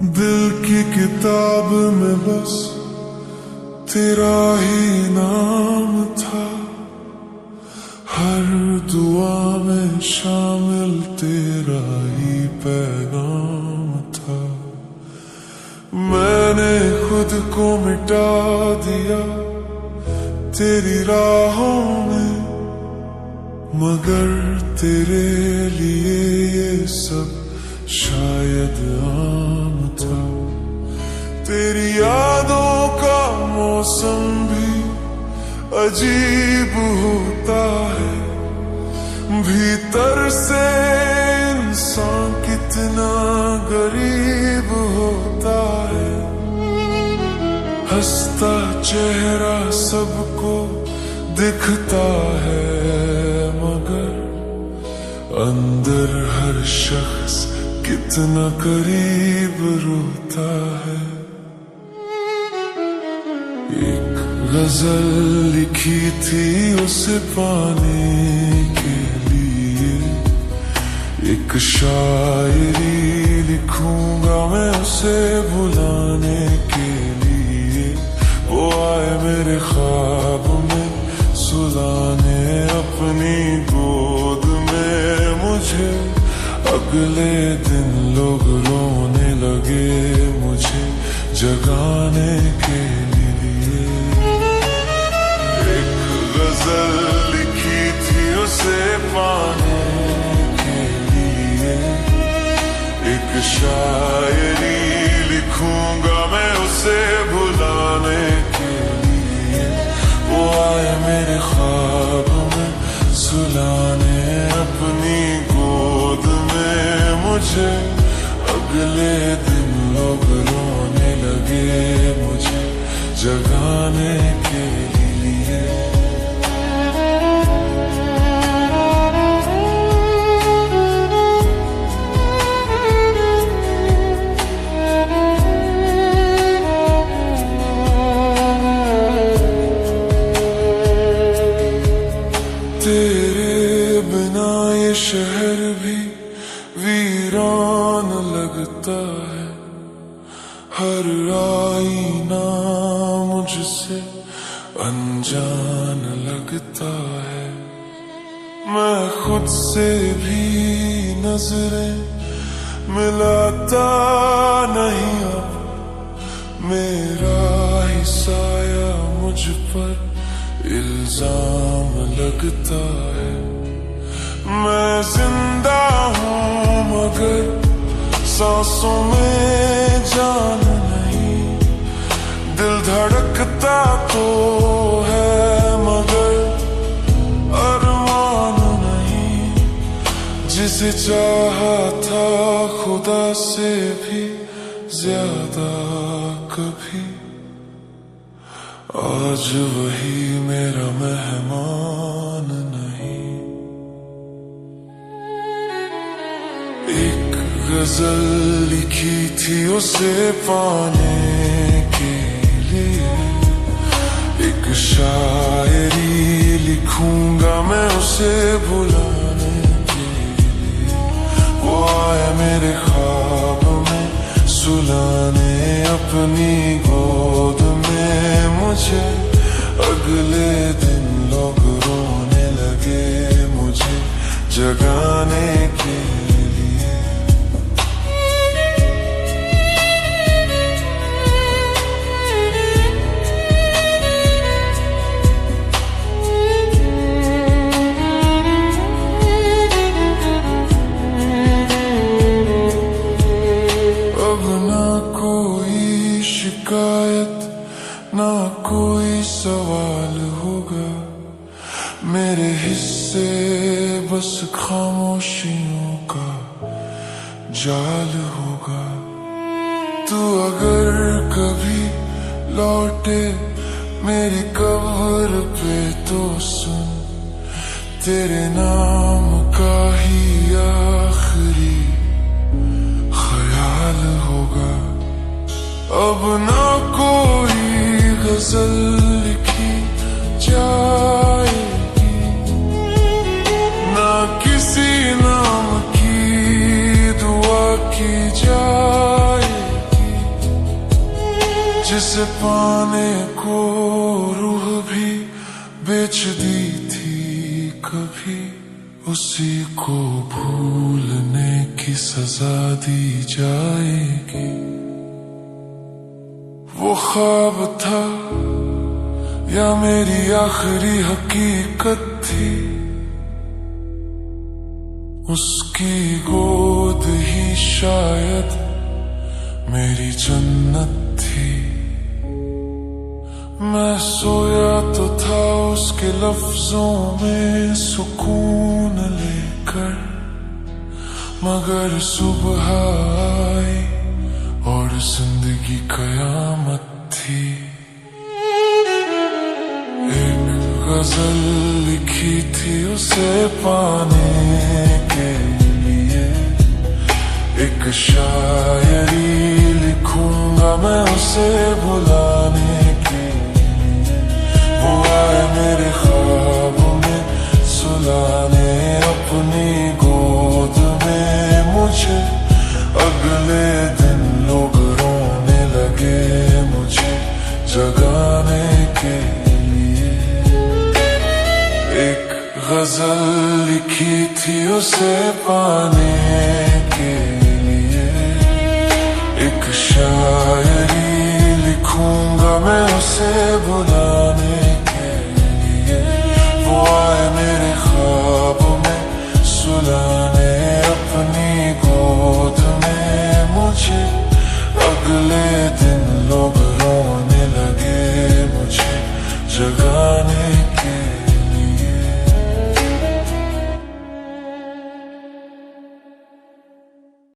दिल की किताब में बस तेरा ही नाम था, हर दुआ में शामिल तेरा ही पैगाम था। मैंने खुद को मिटा दिया तेरी राहों में, मगर तेरे लिए ये सब शायद आम था। तेरी यादों का मौसम भी अजीब होता है, भीतर से इंसान कितना गरीब होता है। हंसता चेहरा सबको दिखता है, मगर अंदर हर शख्स कितना करीब रोता है। एक गजल लिखी थी उसे पाने के लिए, एक शायरी लिखूंगा मैं उसे बुलाने के लिए। वो आए मेरे ख्वाब में सुलाने अपनी गोद में मुझे, अगले दिन लोग रोने लगे मुझे जगाने के लिए। एक गजल लिखी थी उसे पाने के लिए, एक शायरी लिखूंगा मैं उसे भुलाने के लिए। वो आए मेरे ख्वाब में सुलाने अपनी गोद में मुझे, अगले दिन लोग रोने लगे मुझे जगाने के लिए। तेरे बिना ये शहर भी वीरान लगता है, हर आईना मुझसे अनजान लगता है। मैं खुद से भी नजरें मिलाता नहीं अब, मेरा ही साया मुझ पर इल्जाम लगता है। मैं जिंदा हूँ मगर सांसों में जान नहीं, दिल धड़कता तो है मगर अरमान नहीं। जिसे चाहा था खुदा से भी ज्यादा कभी, आज वही मेरा मेहमान नहीं। एक गजल लिखी थी उसे पाने के लिए, एक शायरी लिखूंगा मैं उसे बुलाने के लिए। वो आया मेरे ख्वाब में सुलाने अपनी गोद में मुझे, अगले दिन लोग रोने लगे मुझे जगाने के लिए। अब ना कोई शिकायत ना कोई सवाल होगा, मेरे हिस्से बस खामोशियों का जाल होगा। तू अगर कभी लौटे मेरी कब्र पे तो सुन, तेरे नाम का ही आखिरी ख्याल होगा। अब ना कोई गजल लिखी जाएगी, ना किसी नाम की दुआ की जाएगी। जिसे पाने को रूह भी बेच दी थी कभी, उसी को भूलने की सजा दी जाएगी। वो ख्वाब था या मेरी आखिरी हकीकत थी, उसकी गोद ही शायद मेरी जन्नत थी। मैं सोया तो था उसके लफ्जों में सुकून लेकर, मगर सुबह आई और जिंदगी कयामत थी। एक गजल लिखी थी उसे पाने के लिए, एक शायरी लिखूंगा मैं उसे बुलाने के लिए। वो आए मेरे ख्वाब में सुलाने अपनी गोद में मुझे, अगले दिन लोग रोने लगे मुझे जगाने के लिए। एक गजल लिखी थी उसे पाने के लिए, एक शायरी लिखूंगा मैं उसे बुलाने के लिए। वो आए मेरे ख्वाब में सुलाने अपनी गोद में मुझे, अगले दिन लोग रोने लगे मुझे जगाने